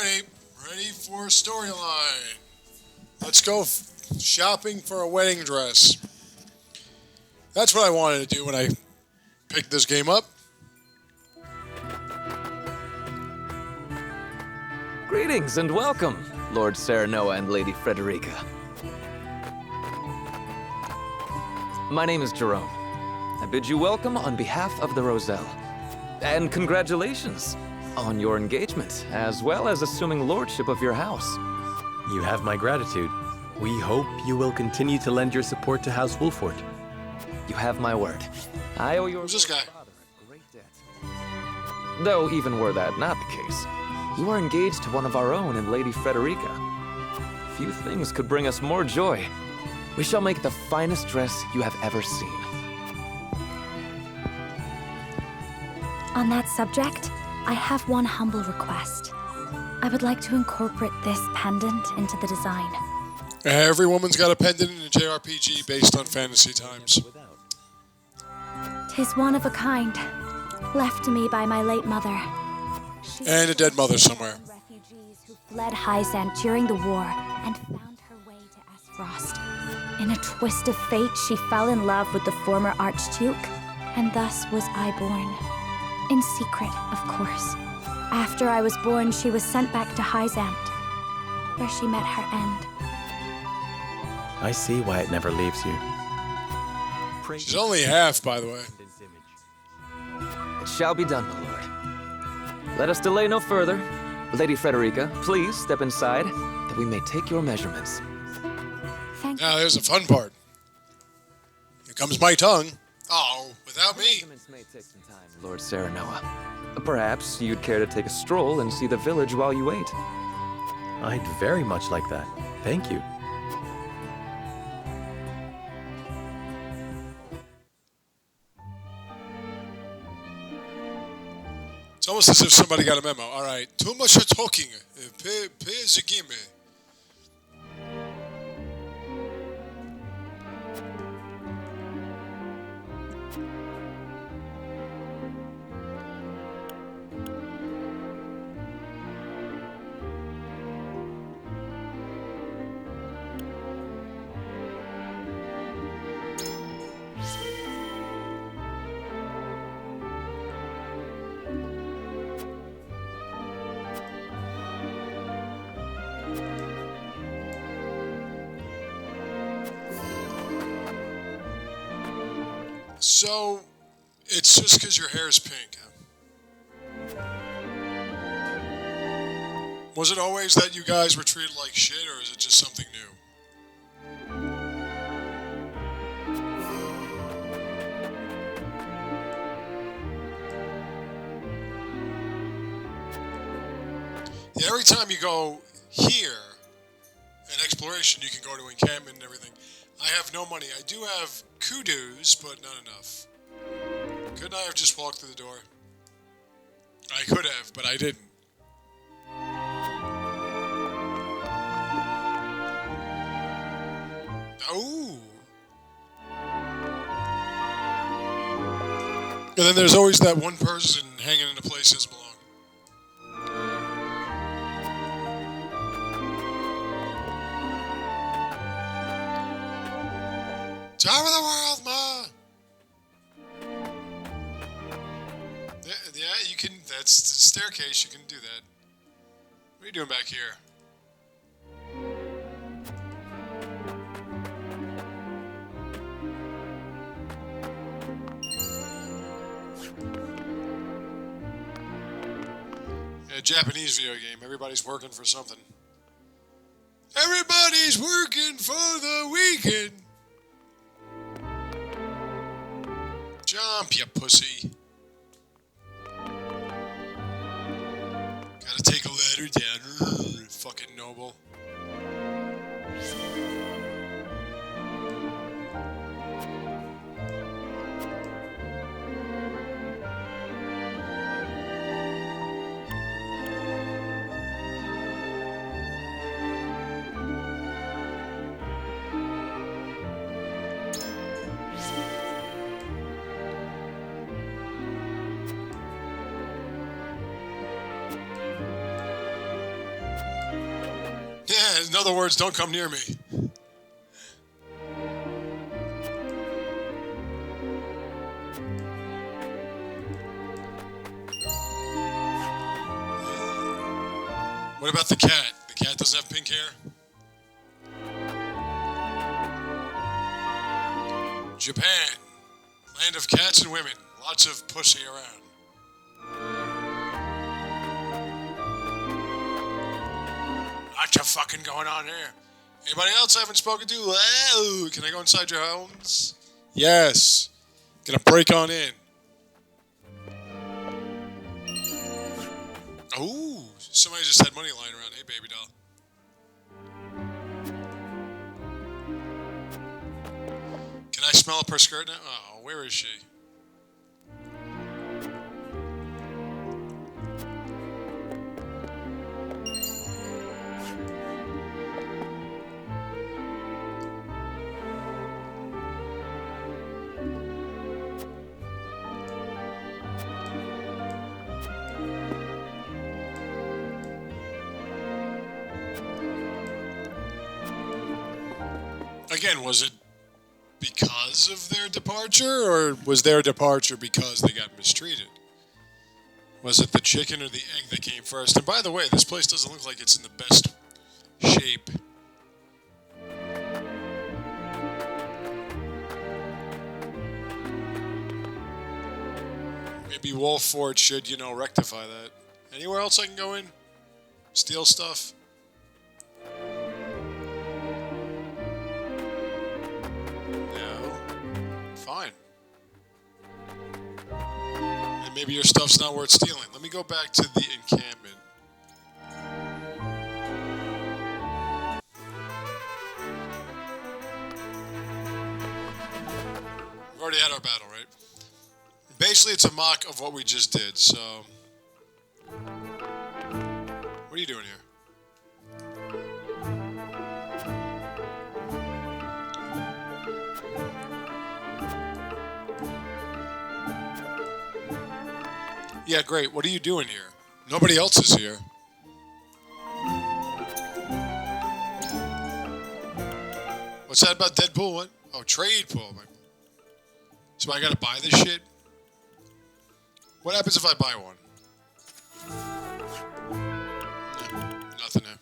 Ready. Ready for storyline. Let's go shopping for a wedding dress. That's what I wanted to do when I picked this game up. Greetings and welcome, Lord Serenoa and Lady Frederica. My name is Jerome. I bid you welcome on behalf of the Roselle. And congratulations on your engagement, as well as assuming lordship of your house. You have my gratitude. We hope you will continue to lend your support to House Wolford. You have my word. I owe your Who's this guy? father a great debt. Though even were that not the case, you are engaged to one of our own in Lady Frederica. Few things could bring us more joy. We shall make the finest dress you have ever seen. On that subject, I have one humble request. I would like to incorporate this pendant into the design. Every woman's got a pendant in a JRPG based on fantasy times. 'Tis one of a kind, left to me by my late mother. She And a dead mother somewhere. refugees who fled Hyzant during the war and found her way to Esfrost. In a twist of fate, she fell in love with the former Archduke, and thus was I born. In secret, of course. After I was born, she was sent back to Hyzant, where she met her end. I see why it never leaves you. She's only half, by the way. It shall be done, my lord. Let us delay no further. Lady Frederica, please step inside, that we may take your measurements. Thank Now, there's the fun part. Here comes my tongue. Oh, without me. Measurements may take some time, Lord Serenoa. Perhaps you'd care to take a stroll and see the village while you wait. I'd very much like that. Thank you. It's almost as if somebody got a memo. All right, too much talking. Pay the game. So, it's just because your hair is pink, huh? Was it always that you guys were treated like shit, or is it just something new? Yeah, every time you go here, in exploration, you can go to encampment and everything. I have no money. I do have kudos, but not enough. Couldn't I have just walked through the door? I could have, but I didn't. Oh. And then there's always that one person hanging in a place that doesn't belong. Top of the world, ma! Yeah, you can, that's the staircase, you can do that. What are you doing back here? Yeah, Japanese video game, everybody's working for something. Everybody's working for the weekend! Jump, you pussy. Gotta take a ladder down. Fucking noble. In other words, don't come near me. What about the cat? The cat doesn't have pink hair? Japan. Land of cats and women. Lots of pussy around. Lots of fucking going on here. Anybody else I haven't spoken to? Hello. Can I go inside your homes? Yes. Gonna break on in. Oh, somebody just had money lying around. Hey, baby doll. Can I smell up her skirt now? Oh, where is she? Again, was it because of their departure, or was their departure because they got mistreated? Was it the chicken or the egg that came first? And by the way, this place doesn't look like it's in the best shape. Maybe Wolford should, rectify that. Anywhere else I can go in? Steal stuff? Fine. And maybe your stuff's not worth stealing. Let me go back to the encampment. We've already had our battle, right? Basically, it's a mock of what we just did, so... What are you doing here? Yeah, great. What are you doing here? Nobody else is here. What's that about Deadpool? What? Oh, trade pool. So I gotta buy this shit? What happens if I buy one? Nothing now.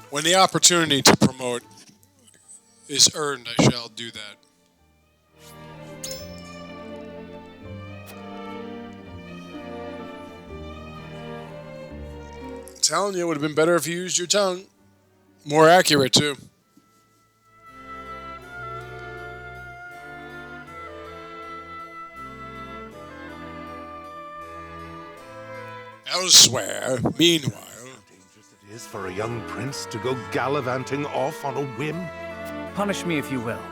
When the opportunity to promote is earned, I shall do that. I'm telling you, it would have been better if you used your tongue. More accurate, too. Elsewhere, meanwhile... Is for a young prince to go gallivanting off on a whim? Punish me if you will.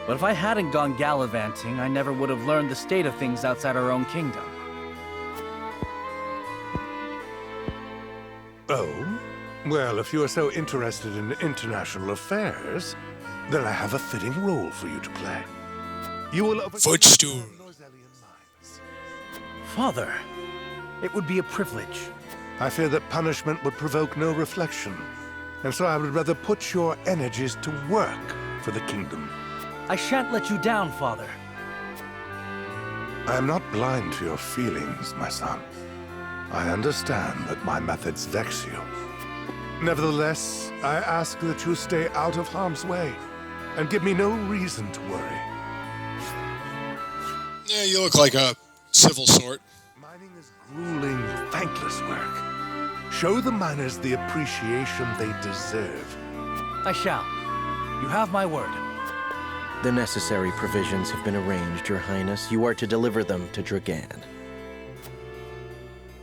But if I hadn't gone gallivanting, I never would have learned the state of things outside our own kingdom. Oh? Well, if you are so interested in international affairs, then I have a fitting role for you to play. You will Footstool. Rosellean mines. Father, it would be a privilege. I fear that punishment would provoke no reflection, and so I would rather put your energies to work for the kingdom. I shan't let you down, Father. I am not blind to your feelings, my son. I understand that my methods vex you. Nevertheless, I ask that you stay out of harm's way, and give me no reason to worry. Yeah, you look like a civil sort. Mining is grueling, thankless work. Show the miners the appreciation they deserve. I shall. You have my word. The necessary provisions have been arranged, Your Highness. You are to deliver them to Dragan.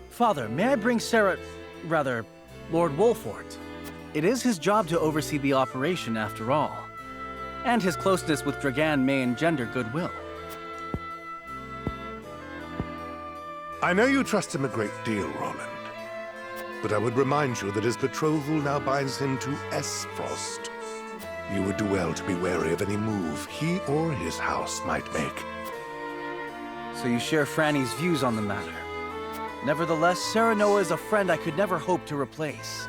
Father, may I bring Lord Wolford? It is his job to oversee the operation, after all. And his closeness with Dragan may engender goodwill. I know you trust him a great deal, Roland. but I would remind you that his betrothal now binds him to Frost. You would do well to be wary of any move he or his house might make. So you share Franny's views on the matter. Nevertheless, Serenoa is a friend I could never hope to replace.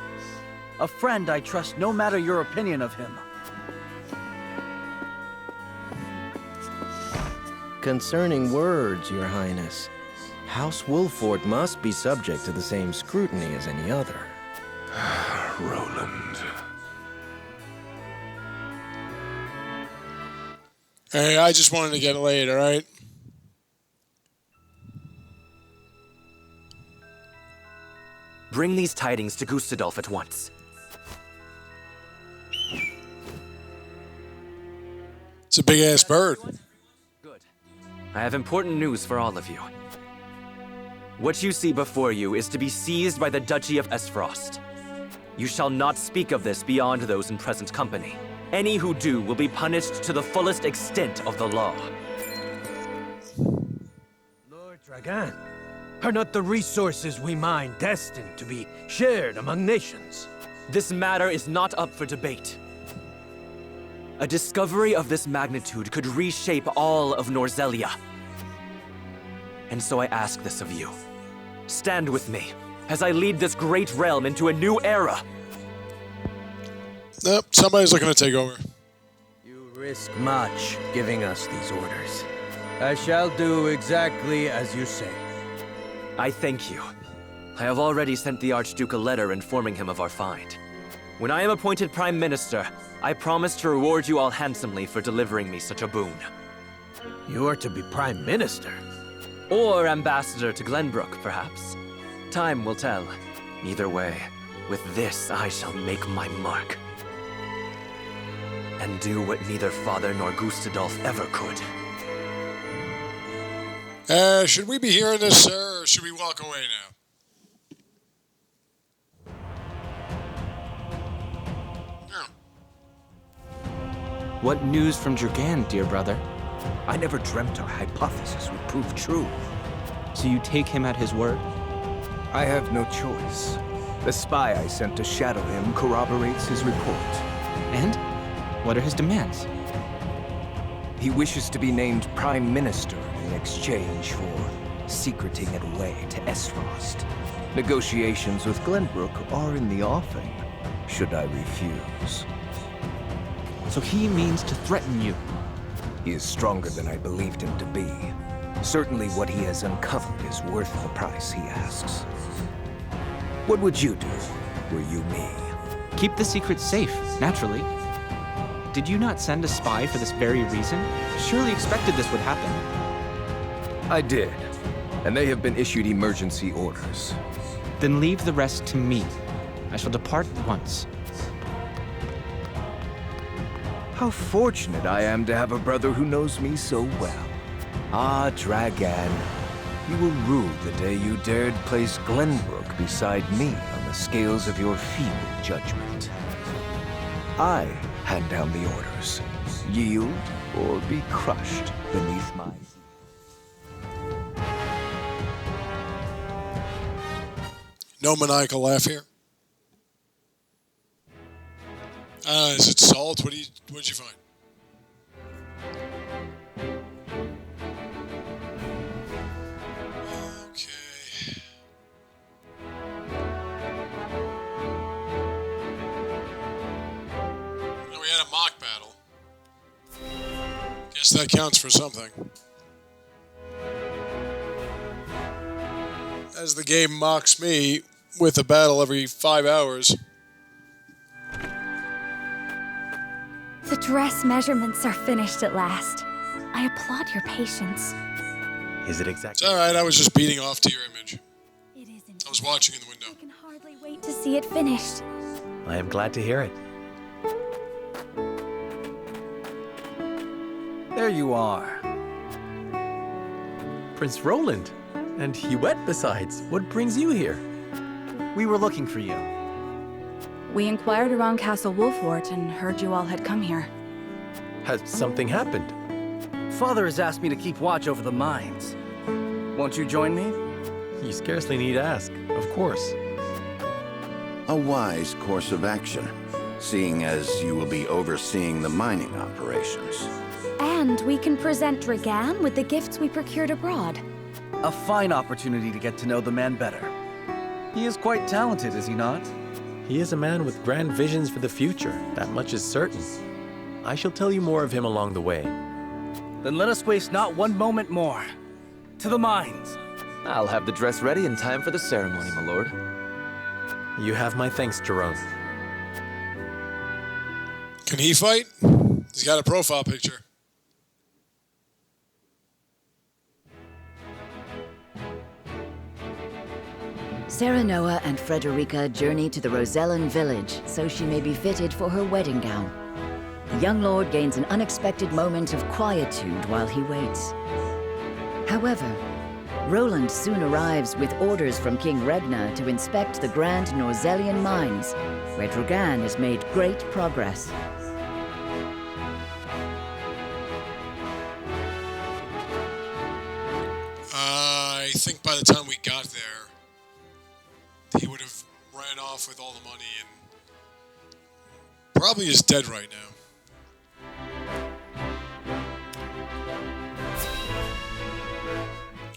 A friend I trust no matter your opinion of him. Concerning words, Your Highness, House Wolford must be subject to the same scrutiny as any other. Roland. Hey, I just wanted to get laid, alright? Bring these tidings to Gustadolf at once. It's a big-ass bird. Good. I have important news for all of you. What you see before you is to be seized by the Duchy of Esfrost. You shall not speak of this beyond those in present company. Any who do will be punished to the fullest extent of the law. Lord Dragan, are not the resources we mine destined to be shared among nations? This matter is not up for debate. A discovery of this magnitude could reshape all of Norzellia. And so I ask this of you. Stand with me as I lead this great realm into a new era. Nope, somebody's looking to take over. You risk much giving us these orders. I shall do exactly as you say. I thank you. I have already sent the Archduke a letter informing him of our find. When I am appointed Prime Minister, I promise to reward you all handsomely for delivering me such a boon. You are to be Prime Minister. Or Ambassador to Glenbrook, perhaps. Time will tell. Either way, with this I shall make my mark. And do what neither Father nor Gustadolf ever could. Should we be hearing this, sir, or should we walk away now? What news from Dragan, dear brother? I never dreamt our hypothesis would prove true. So you take him at his word? I have no choice. The spy I sent to shadow him corroborates his report. And? What are his demands? He wishes to be named Prime Minister in exchange for secreting it away to Esfrost. Negotiations with Glenbrook are in the offing, should I refuse. So he means to threaten you? He is stronger than I believed him to be. Certainly what he has uncovered is worth the price he asks. What would you do, were you me? Keep the secret safe, naturally. Did you not send a spy for this very reason? Surely expected this would happen. I did, and they have been issued emergency orders. Then leave the rest to me. I shall depart at once. How fortunate I am to have a brother who knows me so well. Ah, Dragan, you will rue the day you dared place Glenbrook beside me on the scales of your feeble judgment. I hand down the orders. Yield or be crushed beneath my... No maniacal laugh here. Is it salt? What did you find? Okay. No, we had a mock battle. Guess that counts for something. As the game mocks me with a battle every 5 hours. The dress measurements are finished at last. I applaud your patience. Is it It's exactly? alright, I was just beating off to your image. It isn't. I was watching in the window. I can hardly wait to see it finished. I am glad to hear it. There you are. Prince Roland. And Huette besides. What brings you here? We were looking for you. We inquired around Castle Wolfort and heard you all had come here. Has something happened? Father has asked me to keep watch over the mines. Won't you join me? You scarcely need ask, of course. A wise course of action, seeing as you will be overseeing the mining operations. And we can present Dragan with the gifts we procured abroad. A fine opportunity to get to know the man better. He is quite talented, is he not? He is a man with grand visions for the future, that much is certain. I shall tell you more of him along the way. Then let us waste not one moment more. To the mines. I'll have the dress ready in time for the ceremony, my lord. You have my thanks, Jerome. Can he fight? He's got a profile picture. Serenoa and Frederica journey to the Rosellean village so she may be fitted for her wedding gown. The young lord gains an unexpected moment of quietude while he waits. However, Roland soon arrives with orders from King Regna to inspect the grand Rosellean mines, where Dragan has made great progress. I think by the time we got there, he would have ran off with all the money and probably is dead right now.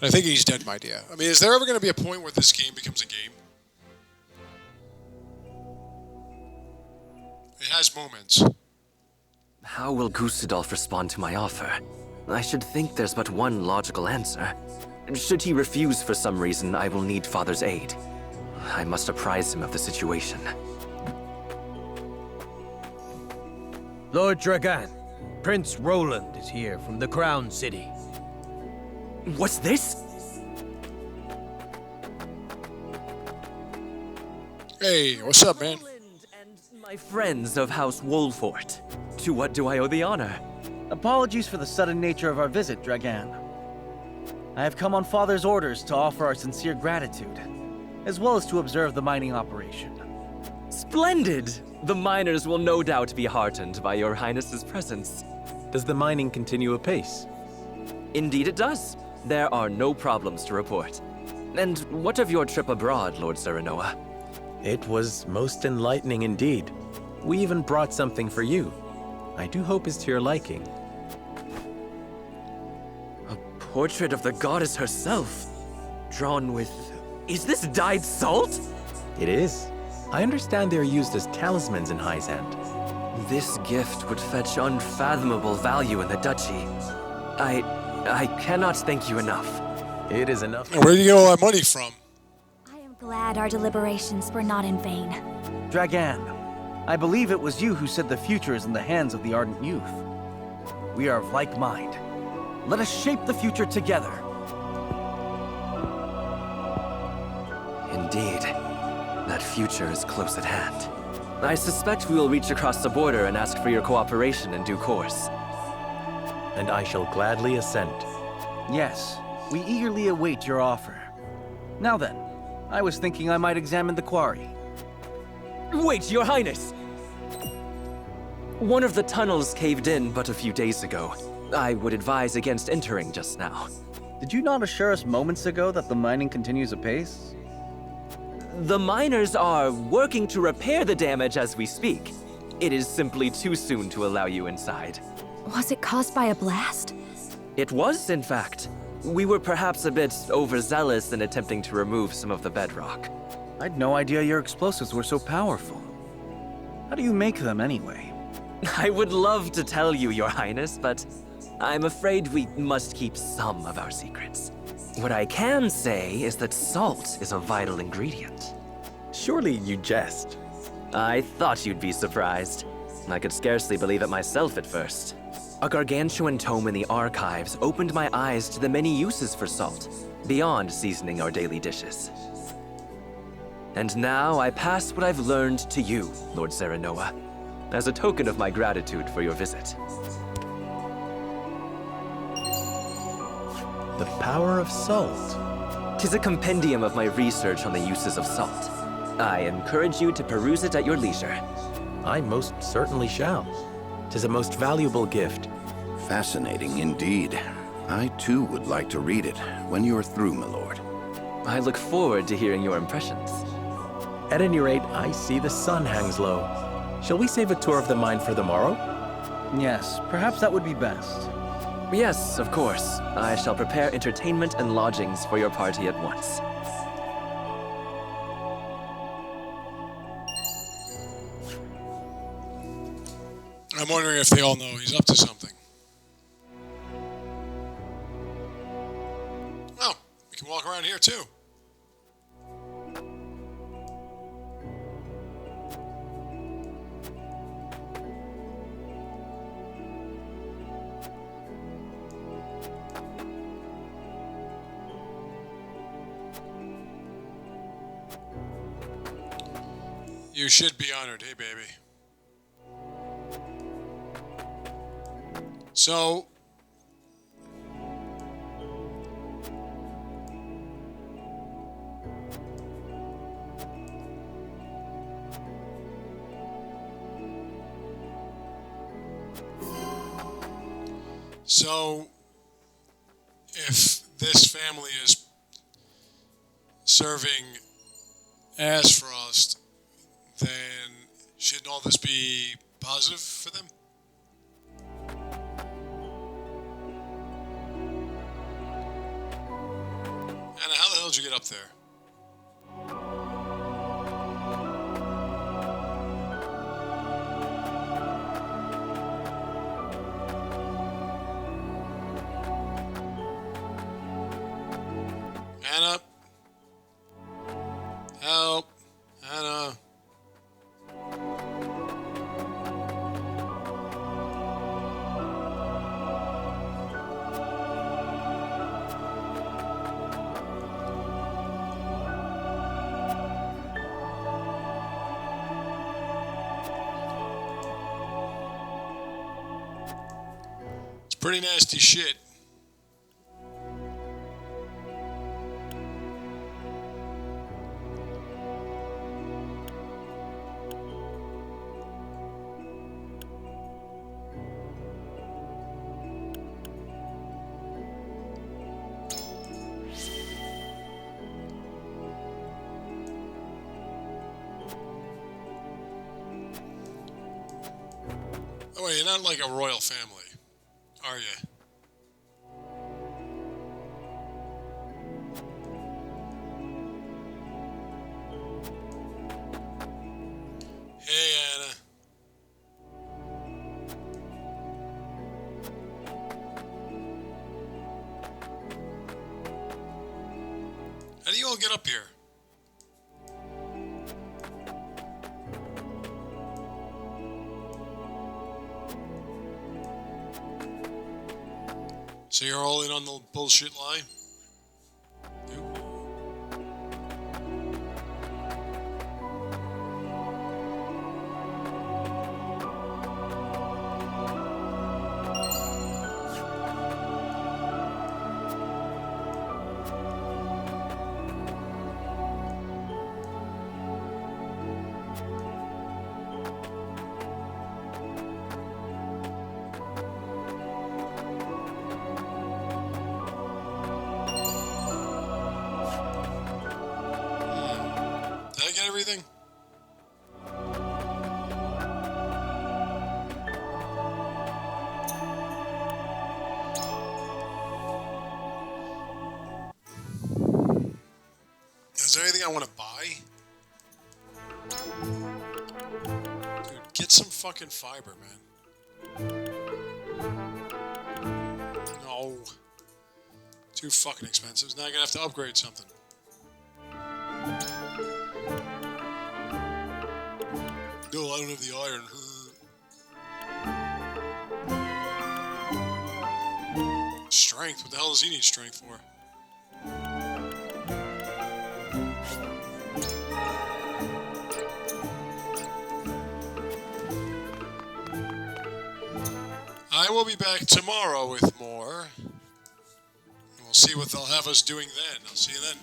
I think he's dead, my dear. I mean, is there ever going to be a point where this game becomes a game? It has moments. How will Gustadolf respond to my offer? I should think there's but one logical answer. Should he refuse for some reason, I will need Father's aid. I must apprise him of the situation. Lord Dragan, Prince Roland is here from the Crown City. What's this? Hey, what's up, man? My friends of House Wolfort. To what do I owe the honor? Apologies for the sudden nature of our visit, Dragan. I have come on Father's orders to offer our sincere gratitude, as well as to observe the mining operation. Splendid! The miners will no doubt be heartened by your Highness's presence. Does the mining continue apace? Indeed it does. There are no problems to report. And what of your trip abroad, Lord Serenoa? It was most enlightening indeed. We even brought something for you. I do hope it's to your liking. A portrait of the goddess herself, drawn with... Is this dyed salt? It is. I understand they are used as talismans in Hyzand. This gift would fetch unfathomable value in the duchy. I cannot thank you enough. It is enough. Where do you get all that money from? I am glad our deliberations were not in vain. Dragan, I believe it was you who said the future is in the hands of the ardent youth. We are of like mind. Let us shape the future together. Indeed. That future is close at hand. I suspect we will reach across the border and ask for your cooperation in due course. And I shall gladly assent. Yes, we eagerly await your offer. Now then, I was thinking I might examine the quarry. Wait, Your Highness! One of the tunnels caved in but a few days ago. I would advise against entering just now. Did you not assure us moments ago that the mining continues apace? The miners are working to repair the damage as we speak. It is simply too soon to allow you inside. Was it caused by a blast? It was, in fact. We were perhaps a bit overzealous in attempting to remove some of the bedrock. I'd no idea your explosives were so powerful. How do you make them anyway? I would love to tell you, Your Highness, but I'm afraid we must keep some of our secrets. What I can say is that salt is a vital ingredient. Surely you jest. I thought you'd be surprised. I could scarcely believe it myself at first. A gargantuan tome in the archives opened my eyes to the many uses for salt, beyond seasoning our daily dishes. And now I pass what I've learned to you, Lord Serenoa, as a token of my gratitude for your visit. The power of salt. 'Tis a compendium of my research on the uses of salt. I encourage you to peruse it at your leisure. I most certainly shall. 'Tis a most valuable gift. Fascinating indeed. I too would like to read it when you are through, my lord. I look forward to hearing your impressions. At any rate, I see the sun hangs low. Shall we save a tour of the mine for the morrow? Yes, perhaps that would be best. Yes, of course. I shall prepare entertainment and lodgings for your party at once. I'm wondering if they all know he's up to something. Oh, we can walk around here too. You should be honored, hey baby. So, if this family is serving Asfrost, then shouldn't all this be positive for them? Anna, how the hell did you get up there? Anna? Help. Anna. It's pretty nasty shit. Oh, wait, you're not like a royal family, are you? Hey, Anna. How do you all get up here? So you're all in on the bullshit lie? Did I get everything? Is there anything I want to buy? Dude, get some fucking fiber, man. No. Too fucking expensive. Now I'm gonna have to upgrade something. No, I don't have the iron. Strength? What the hell does he need strength for? I will be back tomorrow with more. And we'll see what they'll have us doing then. I'll see you then.